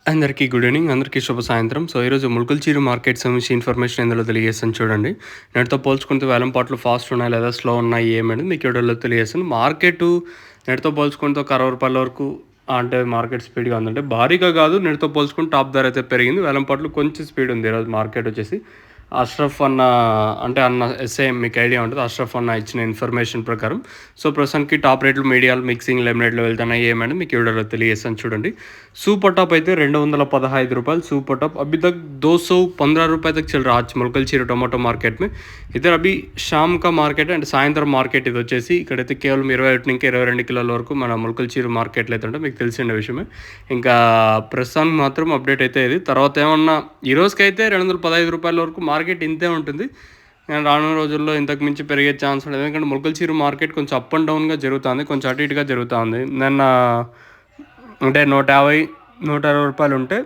అందరికీ good evening. అందరికీ శుభ సాయంత్రం. సో, ఈరోజు ముల్కల్చీరు మార్కెట్ సంబంధించి ఇన్ఫర్మేషన్ ఇందులో తెలియజేస్తాను చూడండి. నేటితో పోల్చుకుంటే వేలంపాట్లు ఫాస్ట్ ఉన్నాయి లేదా స్లో ఉన్నాయి ఏమనేది మీకు ఈ వీడియోలో తెలియజేస్తాను. మార్కెటు నేటితో పోల్చుకుంటే ఒక రూ. 60 వరకు అంటే మార్కెట్ స్పీడ్‌గా ఉందంటే భారీగా కాదు. నేటితో పోల్చుకుంటే టాప్ ధర అయితే పెరిగింది. వేలంపాట్లు కొంచెం స్పీడ్ ఉంది ఈరోజు మార్కెట్ వచ్చేసి. అష్రఫ్ అన్న అన్న ఎస్ఐ మీకు ఐడియా ఉంటుంది. అష్రఫ్ అన్న ఇచ్చిన ఇన్ఫర్మేషన్ ప్రకారం. సో, ప్రస్తుతానికి టాప్ రేట్లు మీడియాలు మిక్సింగ్ లెమినేట్‌లో వెళ్తున్నాయి ఏమని మీకు ఈ వీడియోలో తెలియజేస్తాను చూడండి. सुपर टॉप అయితే ₹215 सुपर टॉप अभी तक ₹215 तक चल रहा है आज మొలకల్చీరు టొమాటో మార్కెట్ में इधर अभी शाम का మార్కెట్ అండ్ సాయంత్రం మార్కెట్ ఇది వచ్చేసి ఇక్కడైతే కేవలం 21 నుంచి 22 కిలోల వరకు మన మొలకల్చీరు మార్కెట్లో అయితే ఉంటే మీకు తెలిసిన విషయమే. ఇంకా ప్రస్తుతానికి మాత్రం అప్డేట్ అయితే ఇది. తర్వాత ఏమన్నా ఈ రోజుకైతే ₹215 వరకు మార్కెట్ ఇంతే ఉంటుంది. రానున్న రోజుల్లో ఇంతకు మించి పెరిగే ఛాన్స్ ఉండదు. ఎందుకంటే మొలకల్చీరు మార్కెట్ కొంచెం అప్ అండ్ డౌన్గా జరుగుతుంది, కొంచెం అటు ఇటుగా జరుగుతుంది. నిన్న అంటే ₹150, ₹160 ఉంటే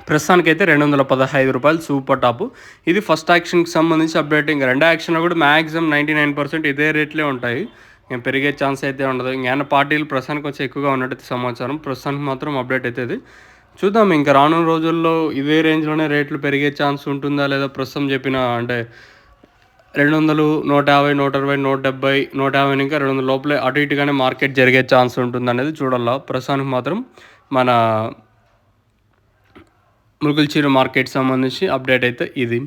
ప్రస్తుతానికైతే ₹215 సూపర్ టాప్. ఇది ఫస్ట్ యాక్షన్కి సంబంధించి అప్డేట్. ఇంకా రెండో యాక్షన్లో కూడా మ్యాక్సిమం 99% ఇదే రేట్లే ఉంటాయి. ఏం పెరిగే ఛాన్స్ అయితే ఉండదు. ఇంకేమైనా పార్టీలు ప్రస్తుతానికి వచ్చి ఎక్కువగా ఉన్నట్టు సమాచారం. ప్రస్తుతానికి మాత్రం అప్డేట్ అయితే ఇది. చూద్దాం ఇంకా రానున్న రోజుల్లో ఇదే రేంజ్లోనే రేట్లు పెరిగే ఛాన్స్ ఉంటుందా లేదా ప్రస్తుతం చెప్పిన అంటే 200, 150, 120, 170, 150 ఇంకా 200 లోపలే అటు ఇటుగానే మార్కెట్ జరిగే ఛాన్స్ ఉంటుందనేది చూడాలా. ప్రస్తుతానికి మాత్రం మన ముల్కల్చీరు మార్కెట్ సంబంధించి అప్డేట్ అయితే ఇది.